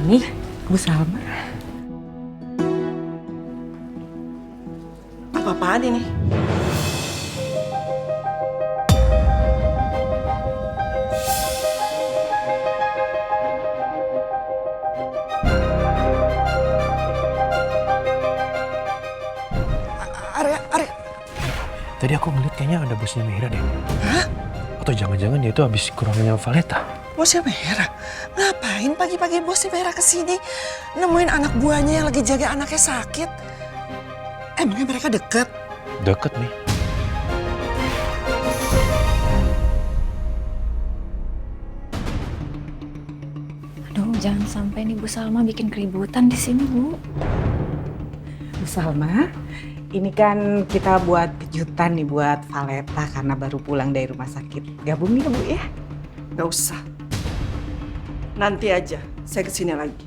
Nih, Bu Salma. Apa-apaan ini? Arya. Tadi aku ngeliat kayaknya ada bosnya Mira deh. Hah? Atau jangan-jangan dia itu habis ke ruangannya Valeta. Bosnya Mera? Ngapain pagi-pagi bosnya Mera kesini? Nemuin anak buahnya yang lagi jaga anaknya sakit. Emangnya mereka deket? Deket nih. Aduh, jangan sampai nih Bu Salma bikin keributan di sini, Bu. Bu Salma, ini kan kita buat kejutan nih buat Valeta karena baru pulang dari rumah sakit. Gabung ya, Bu ya? Gak usah. Nanti aja saya kesini lagi.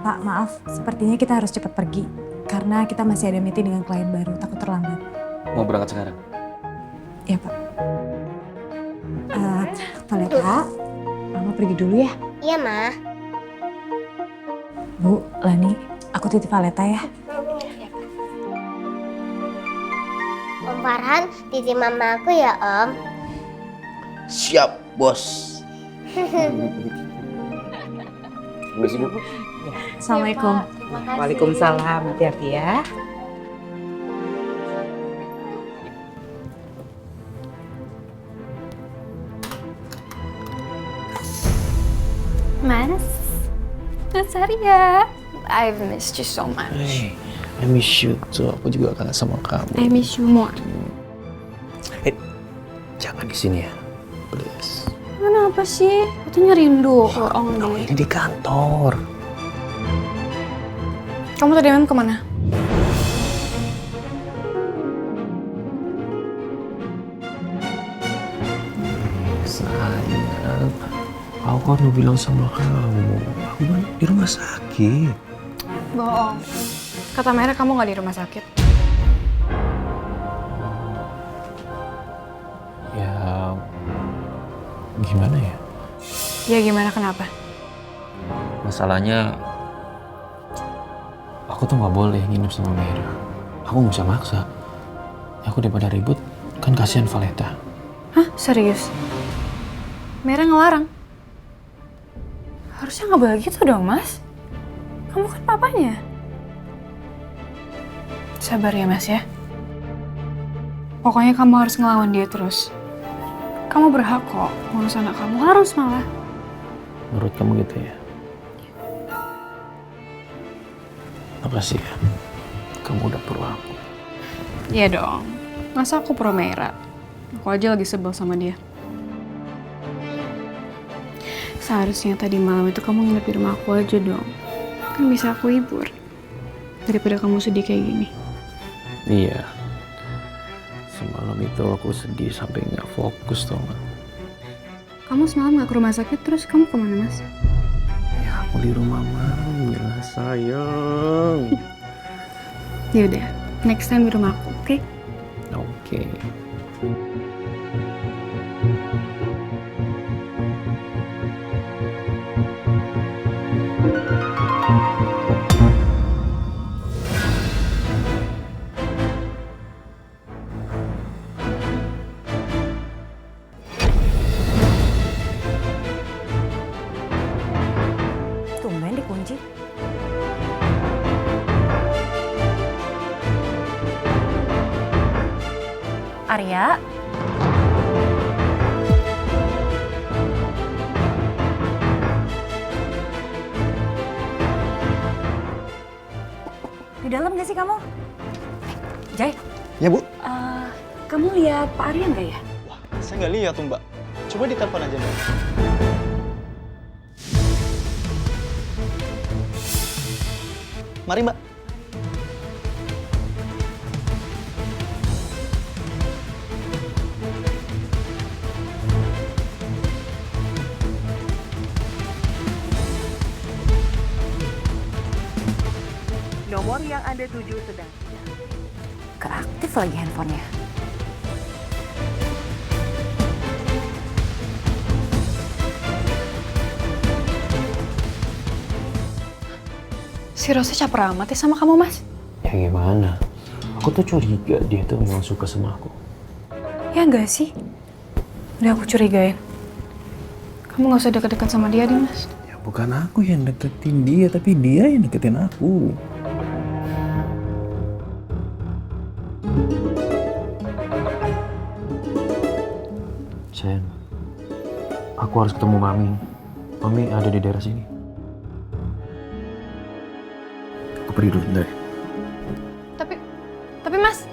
Pak, maaf. Sepertinya kita harus cepat pergi. Karena kita masih ada meeting dengan klien baru. Takut terlambat. Mau berangkat sekarang? Iya, Pak. Valeta, Mama pergi dulu ya. Iya, Ma. Bu, Lani, aku titip Valeta ya. Om Farhan, titip mama aku ya, Om. Siap, bos. Permisi, Bu. Assalamualaikum. Terima kasih. Waalaikumsalam, hati-hati ya. Mas Arya, I've missed you so much. Hey, I miss you tuh. Aku juga kangen sama kamu. I miss you more. Jangan di sini ya, please. Kenapa sih? Katanya rindu orang Oh, deh. ini di kantor. Kamu tadi malam kemana? Sayang, aku kan udah bilang sama kamu. Aku kan di rumah sakit. Bohong. Kata Mera kamu nggak di rumah sakit. Ya, gimana ya? Ya gimana kenapa? Masalahnya, aku tuh nggak boleh nginep sama Mira. Aku nggak bisa maksa. Aku daripada ribut, kan kasihan Valeta. Hah? Serius? Mera ngelarang? Harusnya nggak boleh gitu dong, Mas. Kamu kan papanya. Sabar ya, Mas ya. Pokoknya kamu harus ngelawan dia terus. Kamu berhak kok ngurus anak kamu, harus malah. Menurut kamu gitu ya? Makasih ya. Kamu udah perlu aku. Iya dong. Masa aku pro Mera? Aku aja lagi sebel sama dia. Seharusnya tadi malam itu kamu nginep di rumah aku aja dong. Kan bisa aku hibur. Daripada kamu sedih kayak gini. Iya. Semalam itu aku sedih sampai nggak fokus tau gak? Kamu semalam gak ke rumah sakit, terus kamu kemana, Mas? Ya aku di rumah Mira sayang. Yaudah, next time di rumah aku, oke? Oke. Tumben dikunci. Arya. Di dalam gak sih kamu? Jai, Ya, Bu. kamu lihat Pak Arya nggak ya? Wah, saya nggak lihat tuh, Mbak. Coba ditelepon aja, Mbak. Mari, Mbak. Nomor yang Anda tuju sedang Gak aktif lagi handphonenya. Si Rosa caper amat ya sama kamu, Mas? Ya gimana? Aku tuh curiga dia tuh memang suka sama aku. Ya enggak sih? Udah aku curigain. Kamu gak usah deket-deket sama dia, Mas. Ya bukan aku yang deketin dia, tapi dia yang deketin aku. Sen, aku harus ketemu Mami. Mami ada di daerah sini. Aku pergi dulu bentar. Tapi Mas,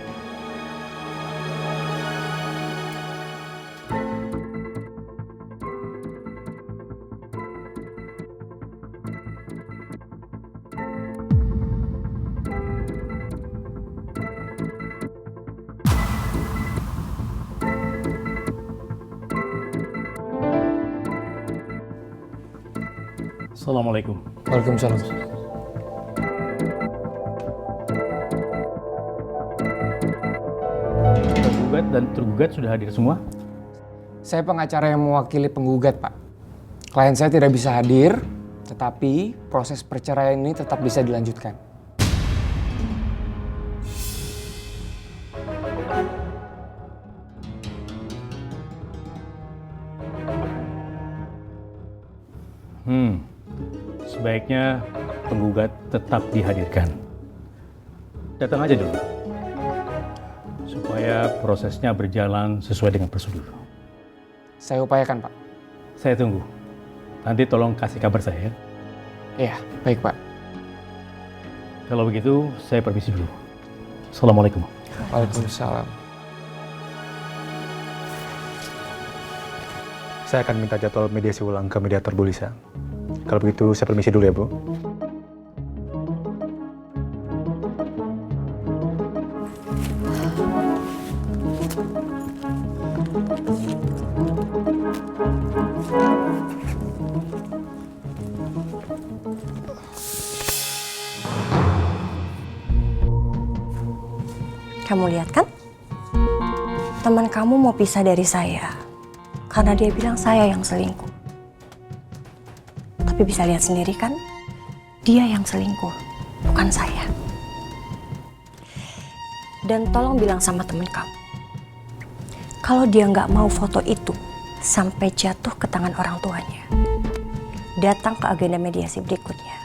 Assalamualaikum. Waalaikumsalam. Penggugat dan tergugat sudah hadir semua? Saya pengacara yang mewakili penggugat, Pak. Klien saya tidak bisa hadir, tetapi proses perceraian ini tetap bisa dilanjutkan. Sebaiknya penggugat tetap dihadirkan. Datang aja dulu. Supaya prosesnya berjalan sesuai dengan prosedur. Saya upayakan, Pak. Saya tunggu. Nanti tolong kasih kabar saya ya. Iya, baik, Pak. Kalau begitu, saya permisi dulu. Assalamualaikum. Waalaikumsalam. Saya akan minta jadwal mediasi ulang ke mediator Bu Lisa. Kalau begitu saya permisi dulu ya Bu. Kamu lihat kan? Teman kamu mau pisah dari saya karena dia bilang saya yang selingkuh. Tapi bisa lihat sendiri kan? Dia yang selingkuh, bukan saya. Dan tolong bilang sama temen kamu, kalau dia nggak mau foto itu sampai jatuh ke tangan orang tuanya, datang ke agenda mediasi berikutnya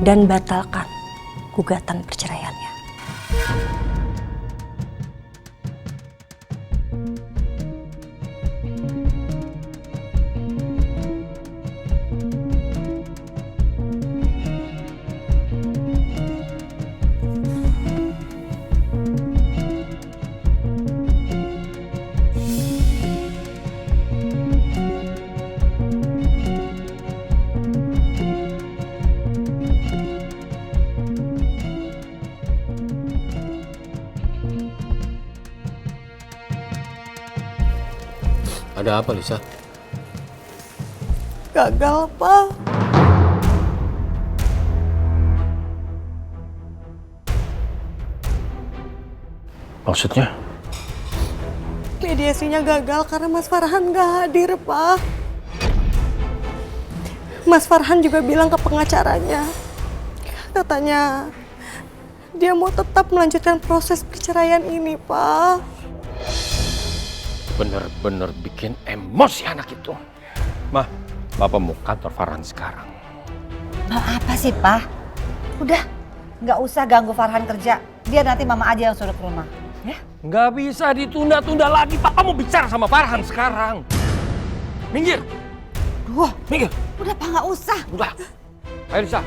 dan batalkan gugatan perceraiannya. Ada apa, Lisa? Gagal, Pak. Maksudnya? Mediasinya gagal karena Mas Farhan nggak hadir, Pak. Mas Farhan juga bilang ke pengacaranya, katanya dia mau tetap melanjutkan proses perceraian ini, Pak. Bener-bener bikin emosi anak itu. Mah, Bapak mau kantor Farhan sekarang. Mau apa sih, Pak? Udah, nggak usah ganggu Farhan kerja. Biar nanti Mama aja yang suruh ke rumah. Ya? Nggak bisa ditunda-tunda lagi. Papa mau bicara sama Farhan sekarang. Minggir. Duh, Minggir. udah Pak, nggak usah. Udah. Ayo, Lisa.